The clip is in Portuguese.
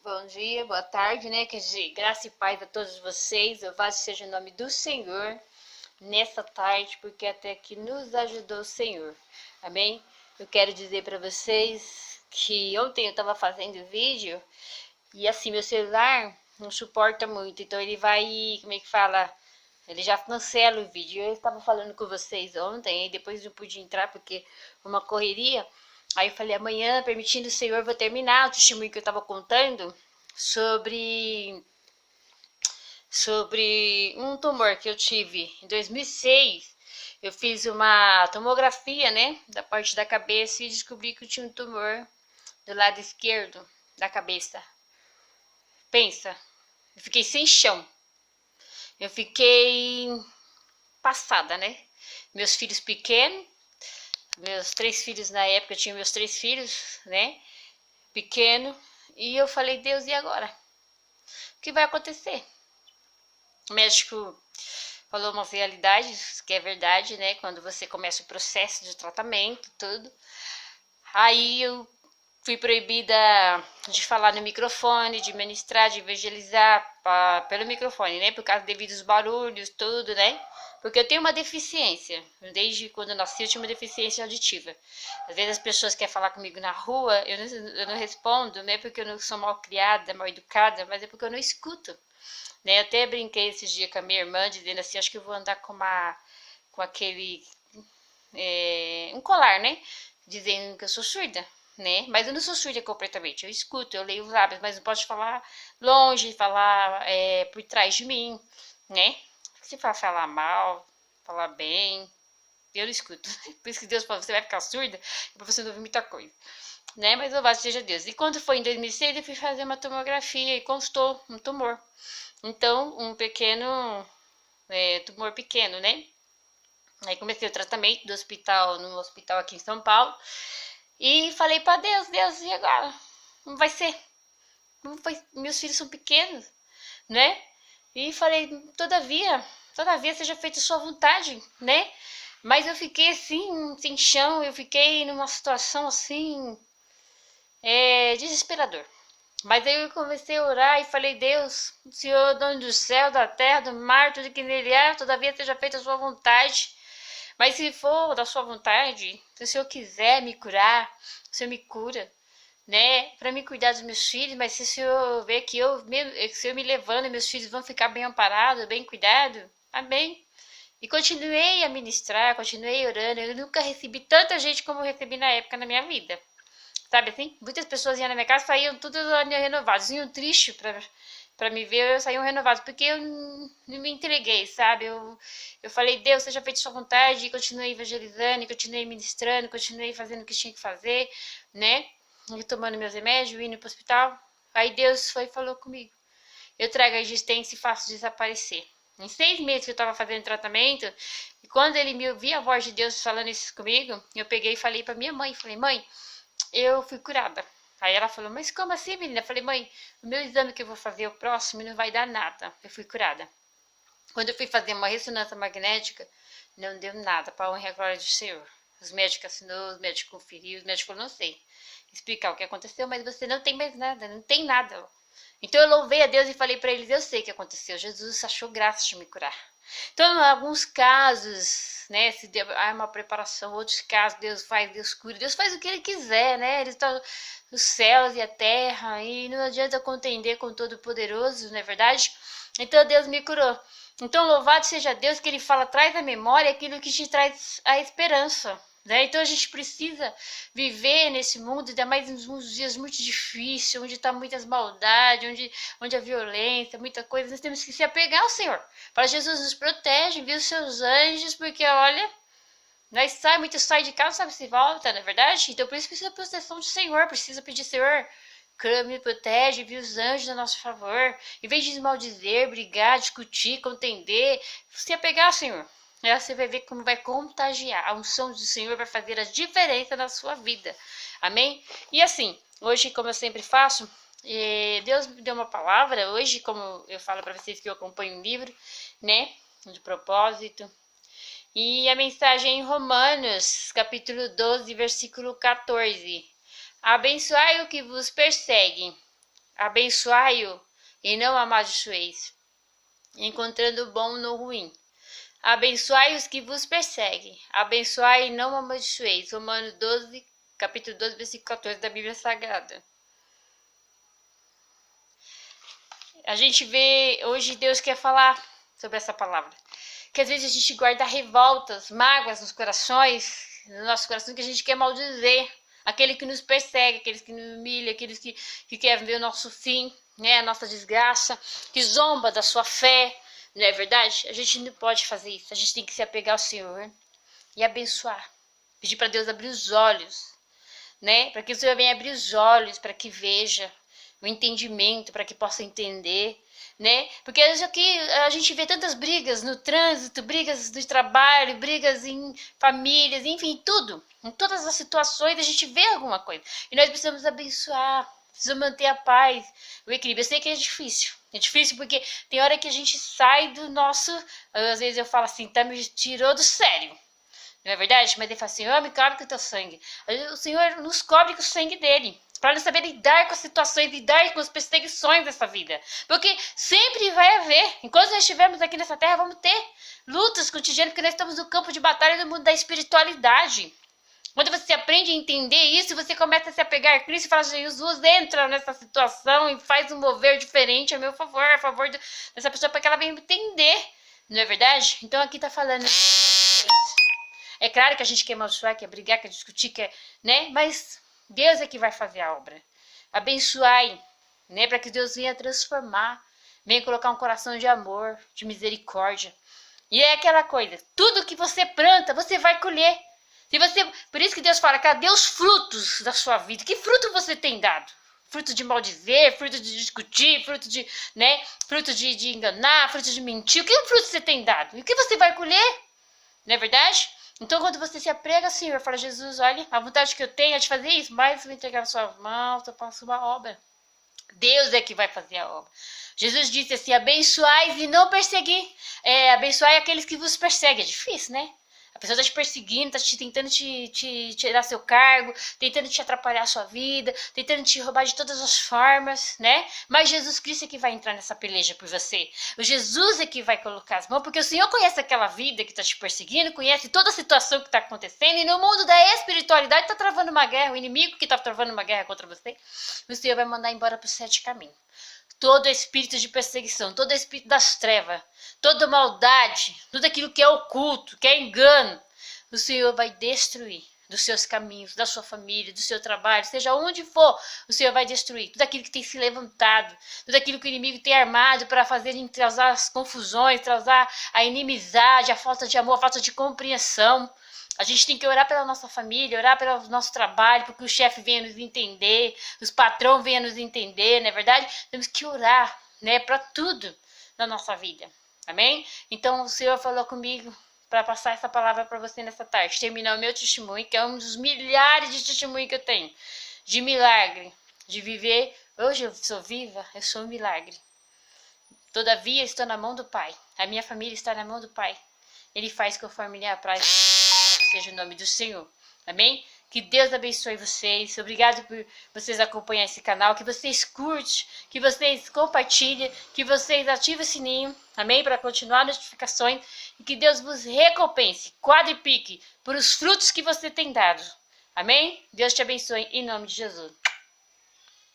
Bom dia, boa tarde, né? Que de graça e paz a todos vocês. Louvado seja o nome do Senhor nessa tarde, porque até aqui nos ajudou o Senhor. Amém? Eu quero dizer para vocês que ontem eu estava fazendo vídeo e assim, meu celular não suporta muito, então ele vai, como é que fala? Ele já cancela o vídeo. Eu estava falando com vocês ontem, e depois não pude entrar porque uma correria. Aí eu falei, amanhã, permitindo o Senhor, vou terminar o testemunho que eu estava contando sobre um tumor que eu tive em 2006. Eu fiz uma tomografia, né, da parte da cabeça e descobri que eu tinha um tumor do lado esquerdo da cabeça. Pensa, eu fiquei sem chão. Eu fiquei passada, né? Meus filhos pequenos, meus 3 filhos na época, eu tinha meus 3 filhos, né? Pequeno. E eu falei, Deus, e agora? O que vai acontecer? O médico falou umas realidades, que é verdade, né? Quando você começa o processo de tratamento, tudo. Aí eu fui proibida de falar no microfone, de ministrar, de evangelizar pelo microfone, né? Por causa devido aos barulhos, tudo, né? Porque eu tenho uma deficiência. Desde quando eu nasci eu tinha uma deficiência auditiva. Às vezes as pessoas querem falar comigo na rua, eu não respondo, não é porque eu não sou mal criada, mal educada, mas é porque eu não escuto. Né? Eu até brinquei esses dias com a minha irmã, dizendo assim, acho que eu vou andar com aquele um colar, né? Dizendo que eu sou surda, né? Mas eu não sou surda completamente. Eu escuto, eu leio os lábios, mas não posso falar longe, falar por trás de mim, né? Se falar mal, falar bem, eu não escuto. Por isso que Deus falou, você vai ficar surda, pra você não ouvir muita coisa. Né? Mas louvado seja Deus. E quando foi em 2006, eu fui fazer uma tomografia e constou um tumor. Então, um pequeno tumor pequeno, né? Aí comecei o tratamento do hospital, no hospital aqui em São Paulo. E falei para Deus, Deus, e agora? Não vai ser? Não vai, meus filhos são pequenos, né? E falei, todavia seja feita a sua vontade, né? Mas eu fiquei assim, sem chão, eu fiquei numa situação assim, desesperador. Mas aí eu comecei a orar e falei, Deus, Senhor, dono do céu, da terra, do mar, tudo que nele há, todavia seja feita a sua vontade. Mas se for da sua vontade, se o Senhor quiser me curar, o Senhor me cura, né? Para me cuidar dos meus filhos, mas se o Senhor ver que se eu me levando, meus filhos vão ficar bem amparados, bem cuidados, amém. E continuei a ministrar, continuei orando. Eu nunca recebi tanta gente como eu recebi na época na minha vida. Sabe assim? Muitas pessoas iam na minha casa, saíam tudo renovados, iam tristes para me ver, eu saíam renovados, porque eu não me entreguei, sabe? Eu falei, Deus, seja feita sua vontade, e continuei evangelizando, e continuei ministrando, continuei fazendo o que tinha que fazer, né? E tomando meus remédios, indo para o hospital. Aí Deus foi e falou comigo. Eu trago a existência e faço desaparecer. Em 6 meses que eu estava fazendo tratamento, e quando ele me ouvia a voz de Deus falando isso comigo, eu peguei e falei para minha mãe, falei, mãe, eu fui curada. Aí ela falou, mas como assim, menina? Eu falei, mãe, o meu exame que eu vou fazer, o próximo, não vai dar nada. Eu fui curada. Quando eu fui fazer uma ressonância magnética, não deu nada, para honrar a glória do Senhor. Os médicos assinou, os médicos conferiram, os médicos não sei explicar o que aconteceu, mas você não tem mais nada, não tem nada. Então eu louvei a Deus e falei para eles, eu sei o que aconteceu, Jesus achou graça de me curar. Então, em alguns casos, né, se deu uma preparação, outros casos, Deus faz, Deus cura, Deus faz o que Ele quiser, né, Ele está nos céus e a terra, e não adianta contender com o Todo-Poderoso, não é verdade? Então, Deus me curou. Então, louvado seja Deus que Ele fala, traz à memória aquilo que te traz a esperança. Né? Então a gente precisa viver nesse mundo, ainda mais nos dias muito difíceis, onde está muitas maldades, onde a violência, muita coisa, nós temos que se apegar ao Senhor. Para Jesus nos protege, envia os seus anjos, porque olha, nós muitos saem de casa, sabe se volta, não é verdade? Então por isso precisa da proteção do Senhor, precisa pedir, Senhor, me protege, envia os anjos a nosso favor, em vez de desmaldizer, brigar, discutir, contender, se apegar ao Senhor. Você vai ver como vai contagiar. A unção do Senhor vai fazer a diferença na sua vida. Amém? E assim, hoje, como eu sempre faço, Deus me deu uma palavra. Hoje, como eu falo para vocês que eu acompanho um livro, né? De propósito. E a mensagem em Romanos, capítulo 12, versículo 14. Abençoai o que vos persegue. Abençoai-o e não amaldiçoeis, encontrando o bom no ruim. Abençoai os que vos perseguem. Abençoai e não amaldiçoeis. Romanos 12, capítulo 12, versículo 14 da Bíblia Sagrada. A gente vê, hoje Deus quer falar sobre essa palavra. Que às vezes a gente guarda revoltas, mágoas nos nossos corações, que a gente quer maldizer. Aquele que nos persegue, aqueles que nos humilham, aqueles que querem ver o nosso fim, né, a nossa desgraça, que zomba da sua fé, não é verdade? A gente não pode fazer isso, a gente tem que se apegar ao Senhor e abençoar. Pedir para Deus abrir os olhos, né, para que o Senhor venha abrir os olhos, para que veja o entendimento, para que possa entender, né? Porque aqui a gente vê tantas brigas no trânsito, brigas no trabalho, brigas em famílias, enfim, tudo. Em todas as situações a gente vê alguma coisa. E nós precisamos abençoar, precisamos manter a paz, o equilíbrio. Eu sei que é difícil. É difícil porque tem hora que a gente sai do nosso... Às vezes eu falo assim, tá, me tirou do sério. Não é verdade? Mas ele fala assim, me cobre com o teu sangue. O Senhor nos cobre com o sangue dele. Para nós saber lidar com as situações, lidar com as perseguições dessa vida. Porque sempre vai haver. Enquanto nós estivermos aqui nessa terra, vamos ter lutas cotidianas, porque nós estamos no campo de batalha do mundo da espiritualidade. Quando você aprende a entender isso, você começa a se apegar a Cristo e fala, Jesus, entra nessa situação e faz um mover diferente a meu favor, a favor dessa pessoa, para que ela venha entender. Não é verdade? Então aqui está falando... É claro que a gente quer amaldiçoar, quer brigar, quer discutir, quer, né? Mas Deus é que vai fazer a obra. Abençoai, né? Para que Deus venha transformar, venha colocar um coração de amor, de misericórdia. E é aquela coisa, tudo que você planta, você vai colher. Se você, por isso que Deus fala, cadê os frutos da sua vida? Que fruto você tem dado? Fruto de maldizer, fruto de discutir, fruto de, né? Fruto de enganar, fruto de mentir. O que fruto você tem dado? E o que você vai colher? Não é verdade? Então, quando você se aprega, Senhor, fala, Jesus, olha, a vontade que eu tenho é de fazer isso, mas eu vou entregar nas suas mãos, eu faço uma obra. Deus é que vai fazer a obra. Jesus disse assim, abençoai e não perseguir. Abençoai aqueles que vos perseguem. É difícil, né? A pessoa está te perseguindo, está tentando te tirar seu cargo, tentando te atrapalhar a sua vida, tentando te roubar de todas as formas, né? Mas Jesus Cristo é que vai entrar nessa peleja por você. O Jesus é que vai colocar as mãos, porque o Senhor conhece aquela vida que está te perseguindo, conhece toda a situação que está acontecendo, e no mundo da espiritualidade está travando uma guerra, o inimigo que está travando uma guerra contra você, o Senhor vai mandar embora para os 7 caminhos. Todo espírito de perseguição, todo espírito das trevas, toda maldade, tudo aquilo que é oculto, que é engano, o Senhor vai destruir dos seus caminhos, da sua família, do seu trabalho, seja onde for, o Senhor vai destruir tudo aquilo que tem se levantado, tudo aquilo que o inimigo tem armado para fazer causar as confusões, causar a inimizade, a falta de amor, a falta de compreensão. A gente tem que orar pela nossa família, orar pelo nosso trabalho, porque o chefe venha nos entender, os patrões venham nos entender, não é verdade? Temos que orar, né, para tudo na nossa vida, amém? Então o Senhor falou comigo para passar essa palavra para você nessa tarde, terminar o meu testemunho, que é um dos milhares de testemunhos que eu tenho, de milagre, de viver. Hoje eu sou viva, eu sou um milagre. Todavia estou na mão do Pai, a minha família está na mão do Pai. Ele faz conforme lhe apraz. Seja o nome do Senhor, amém? Que Deus abençoe vocês, obrigado por vocês acompanharem esse canal, que vocês curtem, que vocês compartilhem, que vocês ativem o sininho, amém? Para continuar as notificações, e que Deus vos recompense, quadriplique, por os frutos que você tem dado, amém? Deus te abençoe, em nome de Jesus.